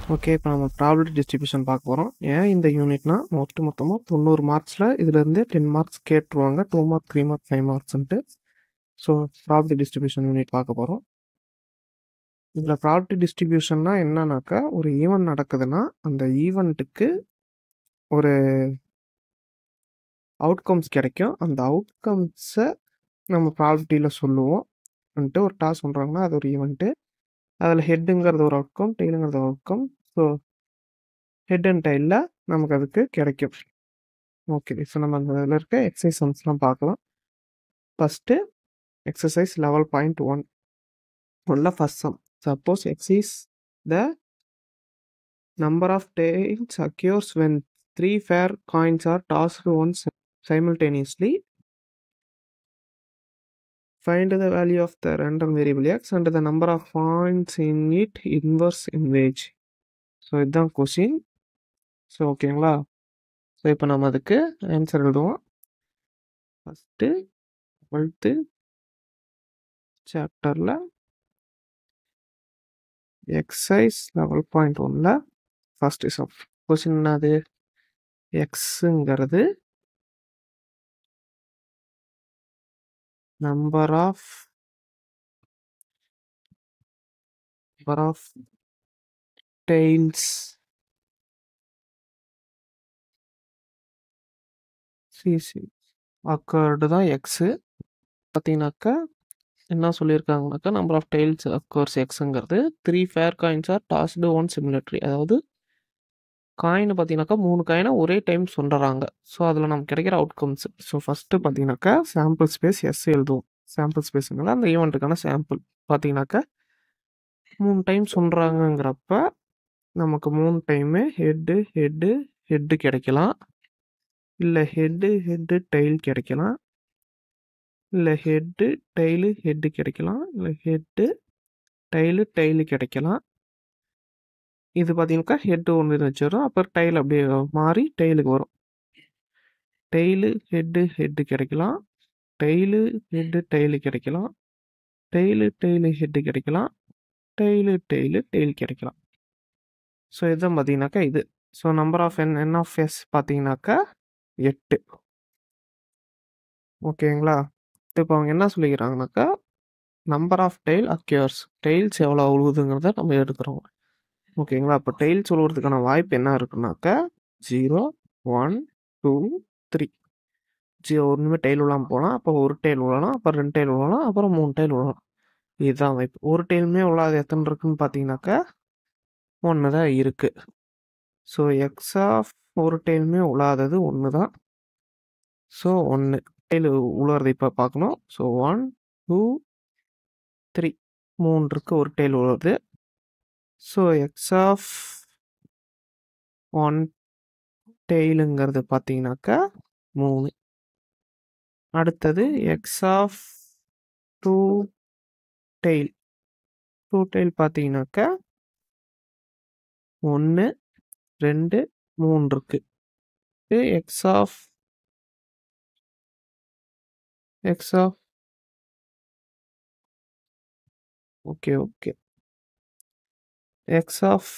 Okay, இப்போ நம்ம probability distribution பார்க்க போகிறோம். ஏன் இந்த யூனிட்னா மொத்தமாக 90 மார்க்ஸில் இதுலேருந்து 10 மார்க்ஸ் கேட்டுருவாங்க, 2 மார்க் 3 மார்க் 5 மார்க்ஸ்ன்ட்டு. ஸோ ப்ராபபிலிட்டி டிஸ்ட்ரிபியூஷன் யூனிட் பார்க்க போகிறோம். இதில் ப்ராபபிலிட்டி டிஸ்ட்ரிபியூஷன்னா என்னன்னாக்கா, ஒரு ஈவெண்ட் நடக்குதுன்னா அந்த ஈவெண்ட்டுக்கு ஒரு அவுட்கம்ஸ் கிடைக்கும். அந்த அவுட்கம்ஸை நம்ம ப்ராபபிலிட்டியில் சொல்லுவோம். ஒரு டாஸ் சொல்கிறாங்கன்னா அது ஒரு ஈவெண்ட்டு. அதில் ஹெட்டுங்கிறது ஒரு அவுட்கம், டெய்லுங்கிறது ஒரு அவுட்கம். ஸோ ஹெட் அண்ட் டெய்லில் நமக்கு அதுக்கு கிடைக்கும். ஓகே, ஸோ நம்ம அந்த இதில் இருக்க எக்ஸசைஸ் சம்ஸ்லாம் பார்க்கலாம். ஃபஸ்ட்டு எக்ஸசைஸ் லெவல் 0.1 உள்ள first some. Suppose x is the number of tails occurs when 3 fair coins are tossed once simultaneously. Find the value of the random variable x and the number of points in it inverse in which. So இதுதான் question. So ஓகேங்களா. So இப்போ நம்ம அதுக்கு answer எழுதுவோம். First 12th சாப்டரில் exercise level 0.1ல் first sum. Question என்னது? எக்ஸுங்கிறது நம்பர் ஆஃப் டெய்ல்ஸ் அக்கர்டு தான் எக்ஸு. பார்த்தீங்கன்னாக்கா என்ன சொல்லியிருக்காங்கனாக்கா, நம்பர் ஆஃப் டெய்ல்ஸ் அக்கர்ஸ் எக்ஸுங்கிறது 3 fair coins are tossed one simultaneously. அதாவது காயின் பார்த்தீங்கன்னாக்கா 3 காயினை ஒரே டைம் சொல்கிறாங்க. ஸோ அதில் நமக்கு கிடைக்கிற அவுட்கம்ஸ். ஸோ ஃபஸ்ட்டு பார்த்தீங்கன்னாக்கா சாம்பிள் ஸ்பேஸ் எஸ் எழுதுவோம். சாம்பிள் ஸ்பேஸுங்களா அந்த ஈவெண்ட்டுக்கான சாம்பிள். பார்த்தீங்கன்னாக்கா 3 டைம் சொல்கிறாங்கங்கிறப்ப நமக்கு 3 டைமு ஹெட்டு கிடைக்கலாம், இல்லை ஹெட்டு டெய்ல் கிடைக்கலாம், இல்லை ஹெட்டு கிடைக்கலாம், இல்லை ஹெட்டு டெய்லு கிடைக்கலாம். இது பார்த்தீங்கன்னாக்கா ஹெட்டு ஒன்று வச்சிடும், அப்புறம் டெய்ல் அப்படியே மாறி டெய்லுக்கு வரும். டெய்லு ஹெட்டு கிடைக்கலாம், டெய்லு டெய்லு கிடைக்கலாம், டெய்லு ஹெட்டு கிடைக்கலாம், டெய்ல் கிடைக்கலாம். ஸோ இதுதான் பார்த்தீங்கன்னாக்கா இது. So number of n of s பார்த்தீங்கன்னாக்கா 8. ஓகேங்களா. இப்போ அவங்க என்ன சொல்லிக்கிறாங்கனாக்கா, number of tail occurs, tails எவ்வளோ உழுவுதுங்கிறத நம்ம எடுக்கிறோம். ஓகேங்களா. இப்போ டெய்ல்ஸ் உழுவுறதுக்கான வாய்ப்பு என்ன இருக்குனாக்கா 0, 1, 2, 3. 0 ஒன்றுமே டெய்ல் விழாமல் போகலாம், அப்போ ஒரு டெய்ல் விழலாம், அப்புறம் 2 டெய்ல் விழலாம், அப்புறம் 3 டெய்ல் விழலாம். இதுதான் வாய்ப்பு. ஒரு டெய்லுமே விழாது எத்தனை இருக்குன்னு பார்த்தீங்கன்னாக்கா 1 தான் இருக்குது. ஸோ எக்ஸ் ஆஃப் ஒரு டெய்லுமே விழாதது 1 தான். ஸோ 1 டெய்ல் உழுவுறதை இப்போ பார்க்கணும். ஸோ 1, 2, 3 3 இருக்குது, ஒரு டெய்ல் உழுவுறது. ஸோ எக்ஸ் ஆஃப் 1 டெய்லுங்கிறது பார்த்தீங்கன்னாக்கா 3. அடுத்தது எக்ஸ் ஆஃப் 2 டெய்ல் பார்த்தீங்கன்னாக்கா 1, 2, 3 இருக்குது. X of okay x of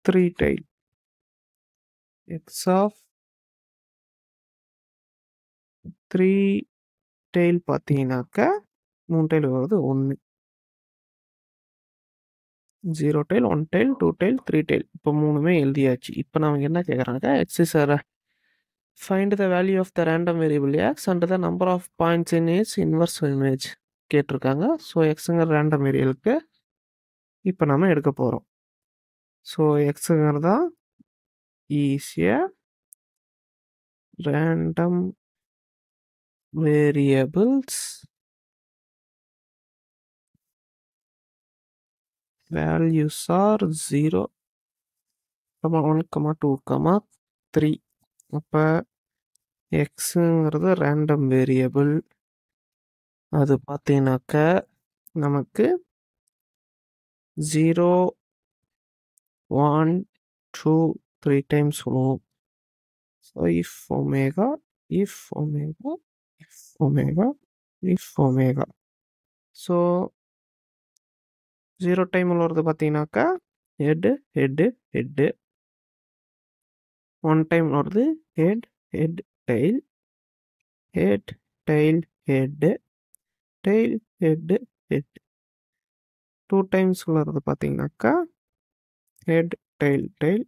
3 tail, x of 3 tail பார்த்தீங்கன்னாக்கா 3 டெய்ல் வருது 1, 0 டெய்ல், 1 டெய்ல், 2 டெய்ல், 3 டெய்ல். இப்போ 3மே எழுதியாச்சு. இப்போ நமக்கு என்ன கேட்குறாங்க, x sir find the value of the random variable x and the number of points in its inverse image கேட்டிருக்காங்க. So எக்ஸுங்கிற ரேண்டம் வேரியபிளுக்கு இப்போ நம்ம எடுக்க போகிறோம். ஸோ எக்ஸுங்கிறது தான் ஈஸியாக random variables values are 0, 1, 2, 3. அப்போ எக்ஸுங்கிறது ரேண்டம் வேரியபிள். அது பார்த்தீங்கன்னாக்க நமக்கு 0, 1, 2, 3 டைம்ஸ் சொல்லுவோம். So if omega so 0 time உள்ளது பார்த்தீங்கன்னாக்கா head head head one time வருது head head tail head tail head tail head head two times வருது பார்த்தீங்கன்னாக்கா head tail tail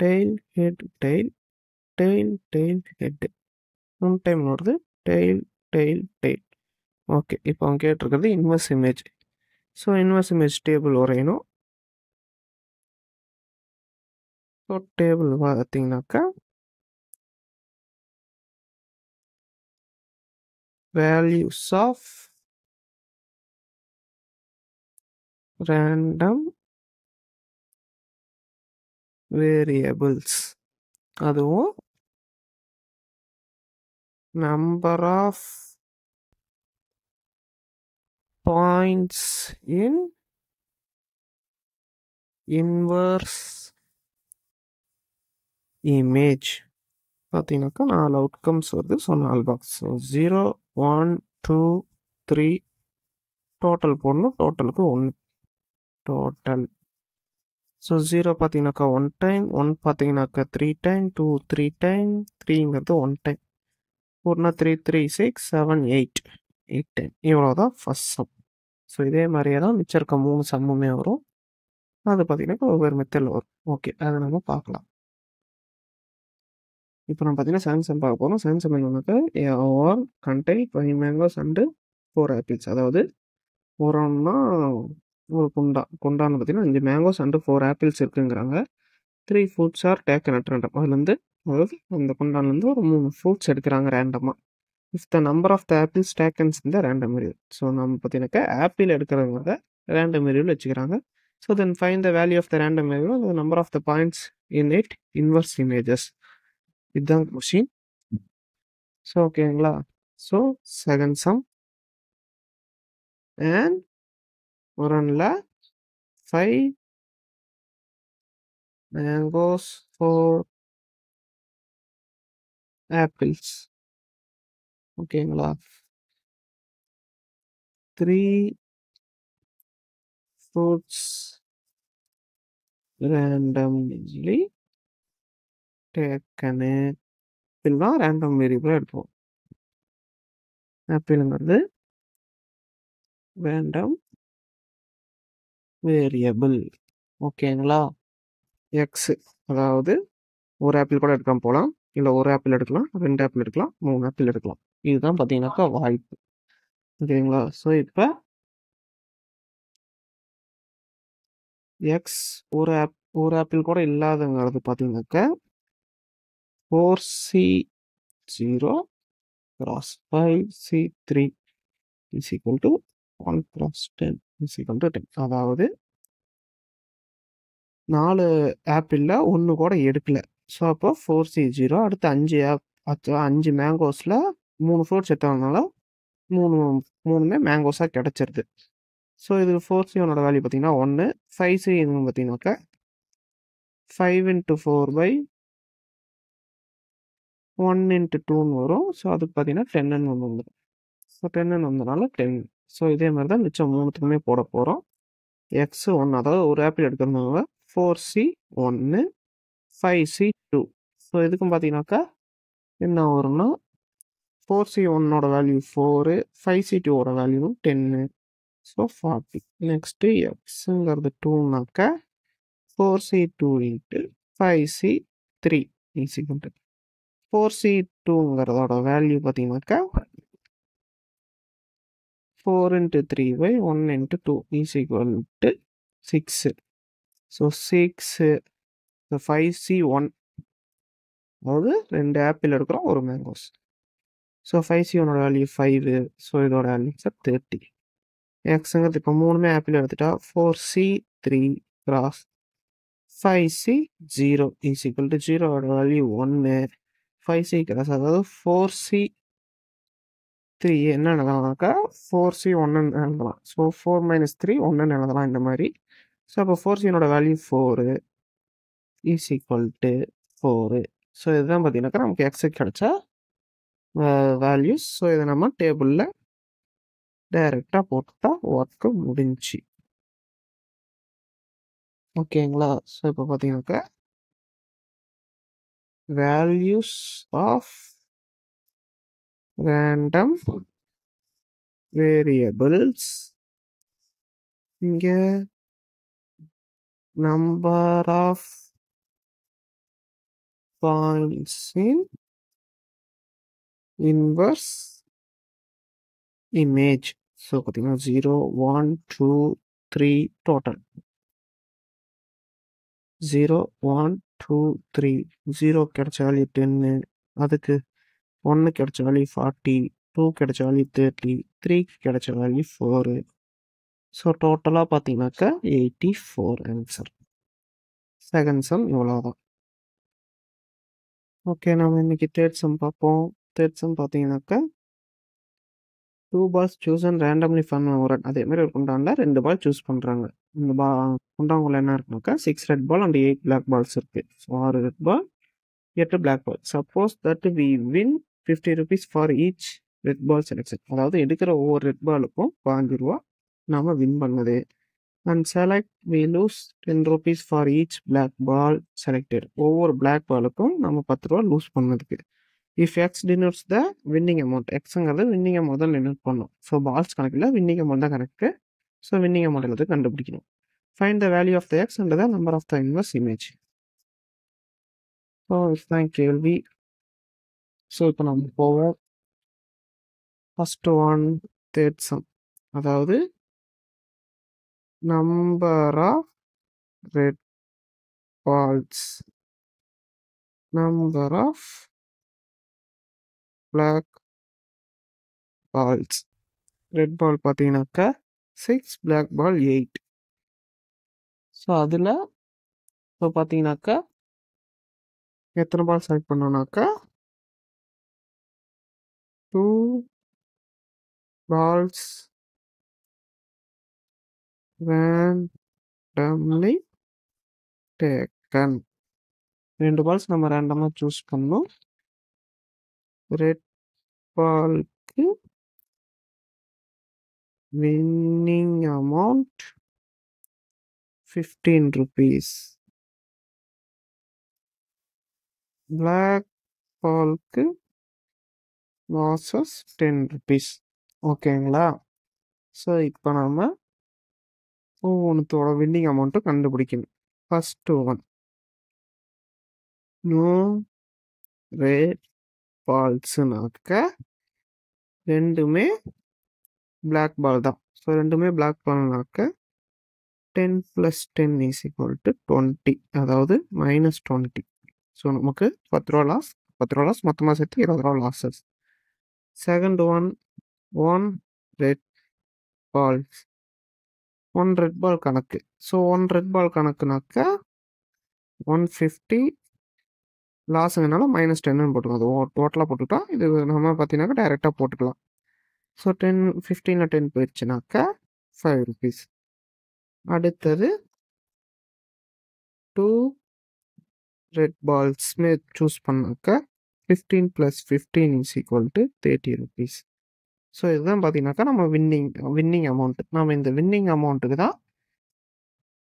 tail head tail tail tail head one time வருது tail tail tail. Okay, இப்போ அவங்க கேட்டிருக்கிறது inverse image. So inverse image table வரையணும். So table பார்த்தீங்கன்னாக்கா values of random variables, அதுவும் number of points in inverse image பார்த்தீங்கன்னாக்கா 4 outcomes வருது. So 4 box. So 0 1 2 3 total போடணும். டோட்டலுக்கு 1 டோட்டல். ஸோ 0 பார்த்தீங்கன்னாக்கா 1 டைம், 1 பார்த்தீங்கன்னாக்கா 3 டைம், 2 3 டைம், 3ங்கிறது 1 டைம், 4 3 3 6 7 8 8 டைம். இவ்வளோ தான் ஃபஸ்ட் சம். ஸோ இதே மாதிரியே தான் மிச்சம் இருக்க 3 சம்முமே வரும். அது பார்த்தீங்கன்னா ஒவ்வொரு மெத்தடில் வரும். ஓகே, அதை நம்ம பார்க்கலாம். இப்போ நம்ம பார்த்தீங்கன்னா செகண்ட் சம் பார்க்க போகிறோம். செகண்ட் சம் என்னன்னாக்கா over contain 5 mangoes and 4 apples. அதாவது ஓரம்னா ஒரு குண்டான்னு பார்த்தீங்கன்னா 5 மேங்கோஸ் அண்டு 4 ஆப்பிள்ஸ் இருக்குங்கிறாங்க. 3 fruits are taken at random. அதுலேருந்து அதாவது அந்த குண்டான்லேருந்து ஒரு 3 ஃப்ரூட்ஸ் எடுக்கிறாங்க ரேண்டமாக. If the number of the apples takens இந்த ரேண்டம் வேரியபிள். ஸோ நம்ம பார்த்தீங்கன்னாக்கா ஆப்பிள் எடுக்கிறவங்க ரேண்டம் வேரியபிள் வச்சுக்கிறாங்க. So then find the value of the random variable, the number of the points in it inverse images. இதுதான் question. So ஓகேங்களா. So second sum and ஒரன்ல 5 mangoes 4 apples. ஓகேங்களா. 3 fruits randomly taken. இப்படிலாம் random வேரியபிளாக எடுப்போம். ஆப்பிள்ங்கிறது random variable. ஓகேங்களா. X, அதாவது ஒரு apple கூட எடுக்காமல் போகலாம், இல்லை ஒரு ஆப்பிள் எடுக்கலாம், 2 ஆப்பிள் எடுக்கலாம், 3 ஆப்பிள் எடுக்கலாம். இதுதான் பார்த்தீங்கன்னாக்கா வாய்ப்பு. ஓகேங்களா. ஸோ இப்போ எக்ஸ் ஒரு ஆப்பிள் கூட இல்லாதங்கிறது பார்த்தீங்கன்னாக்கா 4C0 cross 5C3 is equal to 1 cross 10 is equal to 10. அதாவது 4 ஆப்பிளில் 1 கூட எடுக்கல. ஸோ அப்போ 4C0 அடுத்து 5 மேங்கோஸில் 3 ஃப்ரூட்ஸ் எடுத்ததுனால 3மே மேங்கோஸாக கிடச்சிருது. ஸோ இது 4C1ஓட வேல்யூ பார்த்தீங்கன்னா 1. 5C பார்த்தீங்கன்னாக்கா 5 × 4/1 × 2ன்னு வரும். ஸோ அதுக்கு பார்த்தீங்கன்னா 10ன்னு ஒன்று வந்துடும். ஸோ 10ன்னு வந்தனால 10. ஸோ இதே மாதிரி தான் மிச்சம் 3த்துக்குமே போட போகிறோம். எக்ஸ் 1, அதாவது ஒரு ஆப்பிள் எடுக்கிறதுனால 4C1 5C2. ஸோ இதுக்கும் பார்த்தீங்கன்னாக்கா என்ன வரும்னா 4C1ஓட வேல்யூ 4, 5C2ஓட வேல்யூ 10. ஸோ 40. நெக்ஸ்ட்டு எக்ஸுங்கிறது 2னாக்கா 4C2 × 5C3 is equal to 4C2ங்கிறதோட வேல்யூ பார்த்தீங்கன்னாக்கா 4 × 3/1 × 2 is equal to 6. So 6 5C1, அதாவது 2 ஆப்பிள் எடுக்கிறோம், ஒரு மேங்கோஸ். ஸோ 5C1ஓட வேல்யூ 5. ஸோ இதோட வேல்யூ 30. எக்ஸுங்கிறது இப்போ 3மே ஆப்பிள் எடுத்துட்டா 4C3 cross 5C0 is equal to 0ஓட வேல்யூ 1. 5C கிராஸ், அதாவது 4C3 என்ன எழுதலாம்னாக்கா 4C1 எழுதலாம். ஸோ 4 - 3 1 எழுதலாம் இந்த மாதிரி. ஸோ அப்போ 4C1ஓட value 4 is equal to 4. So இதுதான் பார்த்தீங்கன்னாக்கா நமக்கு எக்ஸுக்கு கிடைச்ச வேல்யூஸ். ஸோ இதை நம்ம டேபிளில் டைரெக்டாக போட்டுட்டா ஒர்க்கு முடிஞ்சு. ஓகேங்களா? ஸோ இப்போ பார்த்தீங்கன்னாக்கா வேல்யூஸ் ஆஃப் ரேண்டம் வேரியபிள்ஸ் இங்கே number of points in inverse image. So பார்த்தீங்கன்னா 0 1 2 3 டோட்டல் 0 1 2 3 0 கிடைச்ச வேல்யூ 10, அதுக்கு 1 கிடைச்ச வேல்யூ 40, 2 கிடைச்ச வேல்யூ 30, 3 கிடைச்ச வேல்யூ 4. ஸோ டோட்டலாக பார்த்தீங்கன்னாக்கா 84 ஆன்சர். செகண்ட் சம் இவ்வளோதான். ஓகே, நம்ம இன்னைக்கு தேர்ட் சம் பார்ப்போம். தேர்ட் சம் பார்த்தீங்கன்னாக்கா 2 balls chosen randomly from ஒரு அதே மாதிரி ஒரு குண்டானில் 2 பால் சூஸ் பண்ணுறாங்க. இந்த குண்டாங்குள்ள என்ன இருக்குனாக்கா 6 red ball and 8 black balls இருக்குது. So 6 red ball 8 black ball. Suppose that we win 50 rupees for each red ball selection. அதாவது எடுக்கிற ஒவ்வொரு ரெட் பாலுக்கும் 5 ரூபா நாம் வின் பண்ணது. And select we lose 10 rupees for each black ball selected. ஒவ்வொரு black பாலுக்கும் நம்ம 10 ரூபா லூஸ் பண்ணதுக்கு. If x denotes the winning amount, எக்ஸுங்கிறது வின்னிங் அமௌண்ட் தான் டினோட் பண்ணும். ஸோ பால்ஸ் கணக்கில் வின்னிங் அமௌண்ட் தான் கணக்கு. ஸோ வின்னிங் அமௌண்ட் எல்லாத்தையும் கண்டுபிடிக்கணும். Find the value of the x and the number of the inverse image. So இதுதான் கேள்வி. ஸோ இப்போ நம்ம போவோம். ஃபர்ஸ்ட் ஒன் தேர்ட் சம், அதாவது number of red balls, number of black balls. Red ball பார்த்தீங்கன்னாக்கா 6, black பால் 8. So அதில் இப்போ பார்த்தீங்கன்னாக்கா எத்தனை பால் select பண்ணோம்னாக்கா 2 balls randomly taken. 2 balls நம்ம ரேண்டமாக சூஸ் பண்ணோம். ரெட் பால்க்கு வின்னிங் அமௌண்ட் 15 rupees, பிளாக் பால்க்கு லாஸஸ் 10 rupees. ஓகேங்களா? ஸோ இப்போ நம்ம ஒவ்வொன்றத்தோட வின்னிங் அமௌண்ட்டும் கண்டுபிடிக்கணும். ஃபர்ஸ்ட் ஒன், நோ ரெட் பால்ஸுனாக்க ரெண்டுமே பிளாக் பால் தான். ஸோ ரெண்டுமே பிளாக் பால்னாக்க 10 + 10 = 20, அதாவது -20. ஸோ நமக்கு 10 ரூபா லாஸ், 10 ரூபா லாஸ், மொத்தமாக சேர்த்து 20 ரூபா losses. Second one, 1 red balls, 1 red ball கணக்கு. ஸோ 1 ரெட் பால் கணக்குனாக்க 150 லாஸுங்கனால -10 போட்டுக்கலாம். அது டோட்டலாக போட்டுக்கிட்டோம். இது நம்ம பார்த்தீங்கன்னாக்கா டைரெக்டாக போட்டுக்கலாம். So 10 15ல் 10 போயிடுச்சுனாக்கா 5 rupees. அடுத்தது 2 ரெட் பால்ஸ்மே சூஸ் பண்ணாக்கா 15 + 15 = 30 rupees. ஸோ இதுதான் பார்த்தீங்கன்னாக்கா நம்ம வின்னிங் அமௌண்ட். நம்ம இந்த வின்னிங் அமௌண்ட்டுக்கு தான்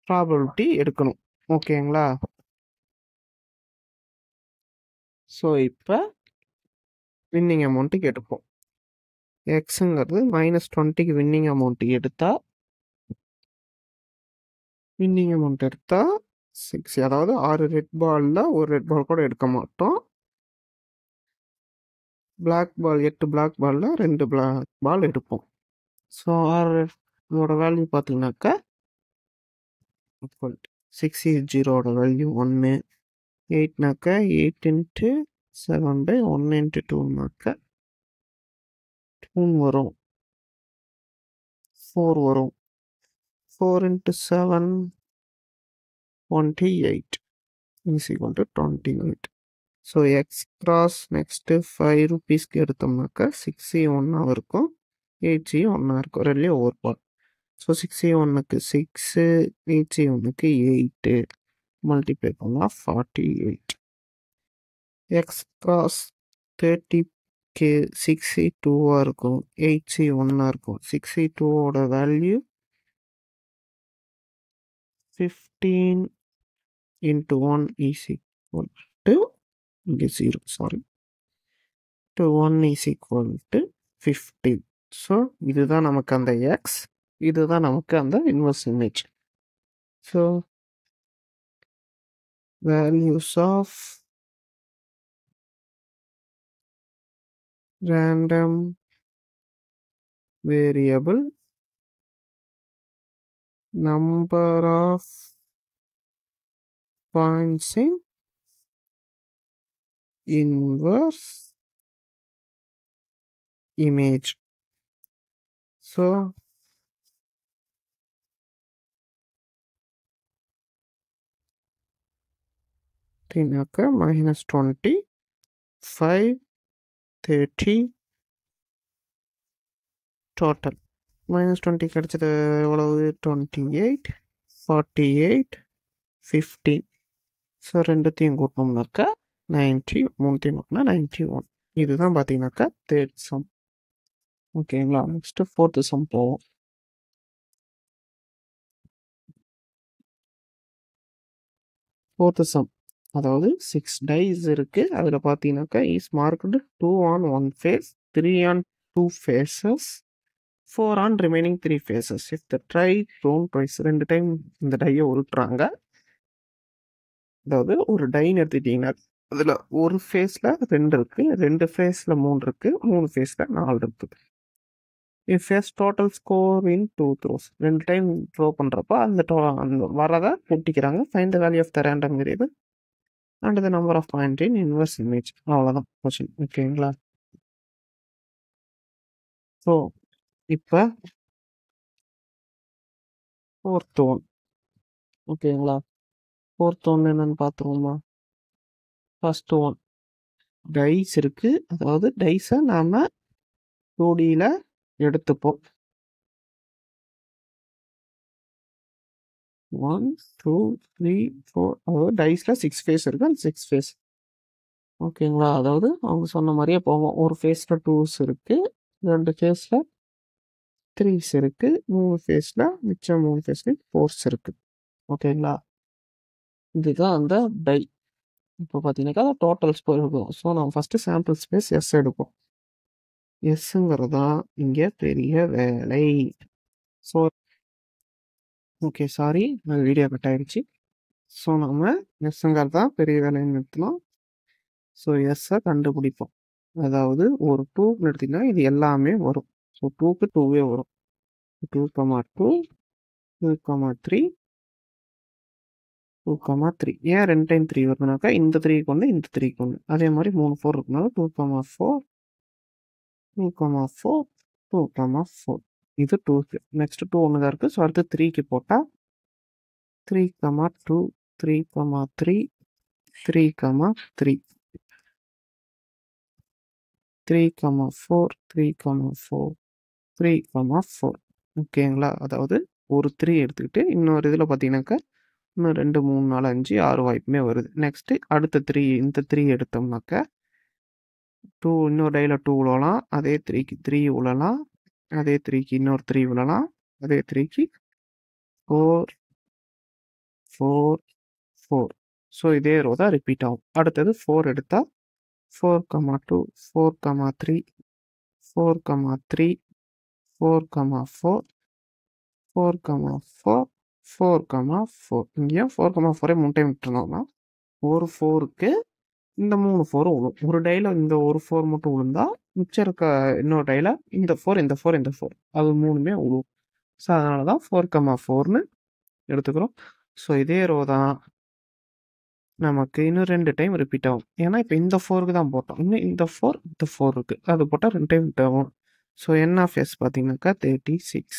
ப்ராபபிலிட்டி எடுக்கணும். ஓகேங்களா? ஸோ இப்போ வின்னிங் அமௌண்ட்டுக்கு எடுப்போம். எக்ஸுங்கிறது -20க்கு வின்னிங் அமௌண்ட் எடுத்தால் 6, அதாவது 6 ரெட் பாலில் ஒரு ரெட் பால் கூட எடுக்க மாட்டோம். பிளாக் பால் 8 பிளாக் பாலில் 2 பிளாக் பால் எடுப்போம். ஸோ 6 இதோட வேல்யூ பார்த்தீங்கன்னாக்கா 6 is 0 வேல்யூ 1, 8னாக்கா 8 × 7/1 × 2னாக்கா 2 வரும், 4 வரும். 4 × 7 28 = 28. ஸோ எக்ஸ் கிராஸ் நெக்ஸ்ட்டு 5 rupeesக்கு எடுத்தோம்னாக்கா 6 1 இருக்கும், 8 1 இருக்கும். ரெண்டுலேயும் ஒவ்வொரு பால். ஸோ 6 1க்கு 6, 8 1க்கு 8 மல்டிப்ளை பண்ணால் 48. எக்ஸ் கிராஸ் 30க்கு 6 2 இருக்கும், 8 1 இருக்கும். 6 2ஓட value 50 15 into 1 is equal to இங்கே 0 sorry to 1 is equal to 15. So இதுதான் நமக்கு அந்த எக்ஸ், இதுதான் நமக்கு அந்த inverse image. So values of random variable, number of points in inverse image. So minus 20, 5, 30 total. minus 20 கிடைச்சது எவ்வளவு? 28, 48, 15. ஸோ ரெண்டுத்தையும் கூட்டணும்னாக்கா 90, மூணுத்தையும் கூட்டினா 91. இதுதான் பார்த்தீங்கன்னாக்கா தேர்ட் சம். ஓகேங்களா? நெக்ஸ்ட் ஃபோர்த்து சம் போவோம். ஃபோர்த்து சம், அதாவது 6 டைஸ் இருக்கு. அதில் பார்த்தீங்கன்னாக்கா is marked 2 on 1 face, 3 on 2 faces, 4 on remaining 3 faces. If the try thrown twice, 2 time இந்த டையை உருட்டுறாங்க. அதாவது ஒரு டைன்னு எடுத்துக்கிட்டிங்கன்னா அதில் ஒரு ஃபேஸில் 2 இருக்கு, 2 ஃபேஸில் 3 இருக்கு, 3 ஃபேஸில் 4 இருக்குது. Face total score in 2 throws. 2 time throw பண்ணுறப்போ அந்த வரதை கூட்டிக்கிறாங்க. Find the value of the random variable and the number of point in inverse image. அவ்வளோதான் கொஸ்டின். ஓகேங்களா? ஸோ இப்போ ஃபோர்த் ஒன். ஓகேங்களா? ஃபோர்த் ஒன் என்னன்னு பார்த்துருவோமா? ஃபர்ஸ்ட் ஒன் டைஸ் இருக்கு. அதாவது டைஸை நாம் 2Dயில் எடுத்துப்போம். 1, 2, 3, 4. அதாவது டைஸில் 6 ஃபேஸ் இருக்கு. அந்த 6 ஃபேஸ் ஓகேங்களா? அதாவது அவங்க சொன்ன மாதிரியே போவோம். ஒரு ஃபேஸில் 2s இருக்கு, 2 ஃபேஸில் 3s இருக்கு, 3 ஃபேஸில் மிச்சம் 3 ஃபேஸ்லையும் 4s இருக்கு. ஓகேங்களா? இதுதான் அந்த டை. இப்போ பார்த்தீங்கன்னாக்கா டோட்டல் ஸ்கோர் இருக்கும். ஸோ நம்ம ஃபஸ்ட்டு சாம்பிள் ஸ்பேஸ் எஸ் எடுப்போம். எஸ்ஸுங்கிறது தான் இங்கே பெரிய வேலை. So okay, sorry, video cut ஆகிடுச்சு. ஸோ நம்ம எஸ்ஸுங்கிறது தான் பெரிய வேலைன்னு நிறுத்தணும். ஸோ எஸ்ஸை கண்டுபிடிப்போம். அதாவது ஒரு 2 எடுத்திங்கன்னா இது எல்லாமே வரும். ஸோ 2க்கு 2வே வரும். 2, 2, 2, 3, 2, 3. ஏன் 2 டைம் 3 வருதுனாக்கா இந்த 3க்கு ஒன்று, இந்த 3க்கு ஒன்று. அதே மாதிரி 3, 4 இருக்குனால 2, 4, 2, 4, 2, 4. இது 2க்கு. நெக்ஸ்ட் 2 ஒன்று தான் இருக்குது. ஸோ அடுத்து 3க்கு போட்டால் 3, 2, 3, 3, 3, 3, 3, 4, 3, 4, 3, 4. ஓகேங்களா? அதாவது ஒரு 3 எடுத்துக்கிட்டு இன்னொரு இதில் பார்த்தீங்கன்னாக்கா இன்னும் 2, 3, 4, 5, 6 வாய்ப்புமே வருது. நெக்ஸ்ட்டு அடுத்த 3, இந்த 3 எடுத்தோம்னாக்கா 2 இன்னொரு டையில் 2 விழலாம், அதே 3க்கு 3 விழலாம், அதே 3க்கு இன்னொரு 3 விழலாம், அதே 3க்கு 4, 4, 4. ஸோ இதே ரோ தான் ரிப்பீட் ஆகும். அடுத்தது 4 எடுத்தால் 4, 2, 4, 3, 4, 3, 4, 4, 4, 4, 4, 4. இங்கேயும் 4, 4 3 டைம் விட்டுருந்தோம்னா ஒரு 4க்கு இந்த 3 4 விழும். ஒரு டையில் இந்த ஒரு 4 மட்டும் விழுந்தா மிச்சம் இருக்க இன்னொரு டையில் இந்த 4, இந்த 4, இந்த 4 அது 3மே விழுவும். ஸோ அதனால தான் 4, 4ன்னு எடுத்துக்கிறோம். ஸோ இதே ரோ தான் நமக்கு இன்னும் 2 டைம் ரிப்பீட் ஆகும். ஏன்னா இப்போ இந்த 4க்கு தான் போட்டோம். இன்னும் இந்த 4, இந்த 4 இருக்குது. அது போட்டால் 2 டைம் ரிப்பீட் ஆகும். ஸோ என் ஆஃப் எஸ் பார்த்தீங்கன்னாக்கா 36.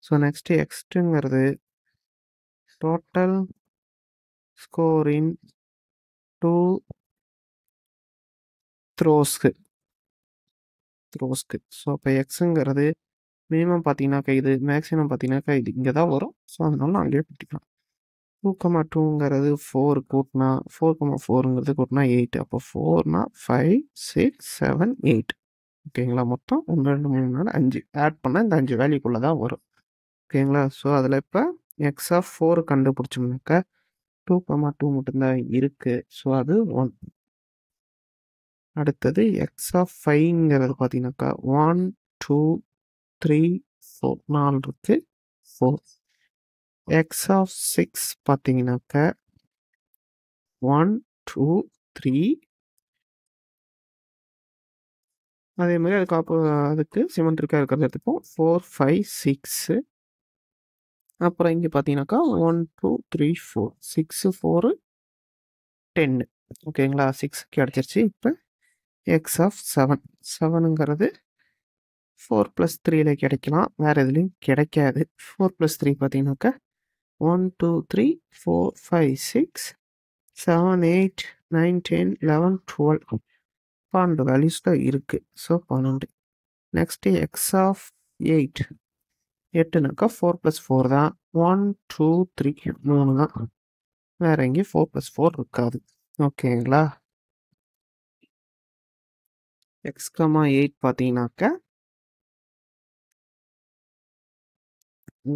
ஸோ நெக்ஸ்ட்டு எக்ஸ்ட்டுங்கிறது டோட்டல் ஸ்கோரின் 2 த்ரோஸ்க்கு. ஸோ அப்போ எக்ஸுங்கிறது மினிமம் பார்த்தீங்கன்னாக்கா இது, மேக்ஸிமம் பார்த்தீங்கன்னாக்கா இது இங்கே தான் வரும். ஸோ அதனால நான் அங்கேயே கூட்டிக்கலாம். 2, 2ங்கிறது 4 கூட்டினா 4, 4ங்கிறது கூட்டினா 8. அப்போ 4னா 5, 6, 7, 8. ஓகேங்களா? மொத்தம் 1, 2, 3, 4, 5 ஆட் பண்ணால் இந்த 5 வேல்யூக்குள்ளே தான் வரும். ஓகேங்களா? ஸோ அதில் இப்போ எக்ஸ் ஆஃப் 4 கண்டுபிடிச்சோம்னாக்கா 2,2 மட்டும்தான் இருக்குது. ஸோ அது 1. அடுத்தது எக்ஸ் ஆஃப் 5ங்கிறது பார்த்தீங்கன்னாக்கா 1 2 3 4 4 இருக்குது 4. எக்ஸ் ஆஃப் 6 பார்த்தீங்கன்னாக்கா 1 2 3 அதே மாதிரி அதுக்கு சிமெண்ட்ரிக்காக இருக்கிறது எடுத்துப்போம் 4 5 6. அப்புறம் இங்கே பார்த்தீங்கன்னாக்கா 1 2 3 4 6 4 10. ஓகேங்களா, 6 கிடச்சிருச்சு. இப்போ எக்ஸ் ஆஃப் 7 7ங்கிறது 4 + 3ல கிடைக்கலாம், வேறு எதுலேயும் கிடைக்காது. 4 + 3 பார்த்தீங்கன்னாக்கா 1 2 3 4 5 6 7 8 9 10 11 12 12 வேல்யூஸ் தான் இருக்குது. ஸோ 12. நெக்ஸ்ட்டு எக்ஸ் ஆஃப் 8 8னாக்கா 4 + 4 தான். 1 2 3 3 தான், வேறு எங்கேயும் 4 + 4 இருக்காது. ஓகேங்களா. எக்ஸ் 8 பார்த்தீங்கன்னாக்கா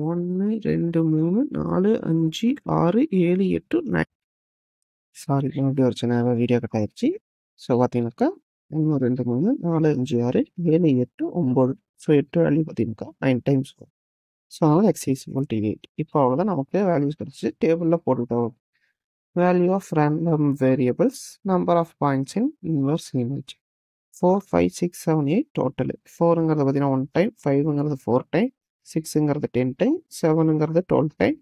1 2 3 4 5 6 7 8 9. சாரி, எப்படி ஒரு சின்ன வீடியோ கட் ஆயிடுச்சு. ஸோ பார்த்தீங்கன்னாக்கா 1 2 3 4 5 6 7 8 9. ஸோ 8 வேல்யூ பார்த்தீங்கன்னாக்கா 9 டைம்ஸ் வரும். ஸோ அதனால் எக்ஸ் = 8. இப்போ அவ்வளோதான், நமக்கு வேல்யூஸ் கிடச்சி டேபிளில் போட்டுக்கிட்டோம். Value of random variables, number of points in inverse image. 4 5 6 7 8 total. 4ங்கிறது பார்த்தீங்கன்னா 1 டைம், 5ங்கிறது 4 டைம், 6ங்கிறது 10 டைம், 7ங்கிறது 12 டைம்,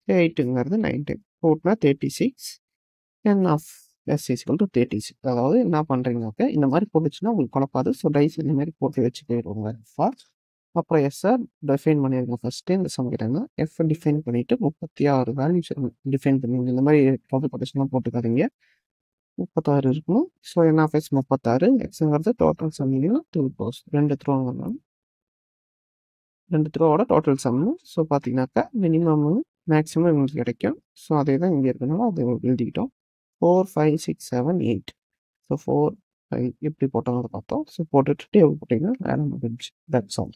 8ங்கிறது 9 டைம். கூட்டினா 36. n of s = 36. அதாவது என்ன பண்ணுறீங்கனாக்க இந்த மாதிரி போட்டுச்சுன்னா உங்களுக்கு குழப்பாது. ஸோ டைஸ் இந்த மாதிரி போட்டு வச்சு போயிடுவோங்க. அப்புறம் எஸ்ஸை டிஃபைன் பண்ணியிருக்கோம். ஃபஸ்ட்டு இந்த சமைக்கிறேன்னா எஃப் டிஃபைன் பண்ணிவிட்டு 36 வேல்யூஸ் டிஃபைன் பண்ணுவீங்க. இந்த மாதிரி ப்ராப்பர் கொட்டேஷன்லாம் போட்டுக்காதீங்க. 36 இருக்கணும். ஸோ n ஆஃப் s 36, எக்ஸுங்கிறது டோட்டல் சம்மிங்கன்னா 2 க்ளோஸ் 2 த்ரோங்கிறனால 2 த்ரோவோட டோட்டல் சம்மு. ஸோ பார்த்தீங்கன்னாக்கா மினிமம் மேக்ஸிமம் எங்களுக்கு கிடைக்கும். ஸோ அதே தான் இங்கே இருக்கனால அதை எழுதிக்கிட்டோம். 4 5 6 7 8. ஸோ 4 5 எப்படி போட்டோங்கிறத பார்த்தோம். ஸோ போட்டுட்டு டேபிள் போட்டிங்கன்னா வேலை முடிஞ்சு. That's all.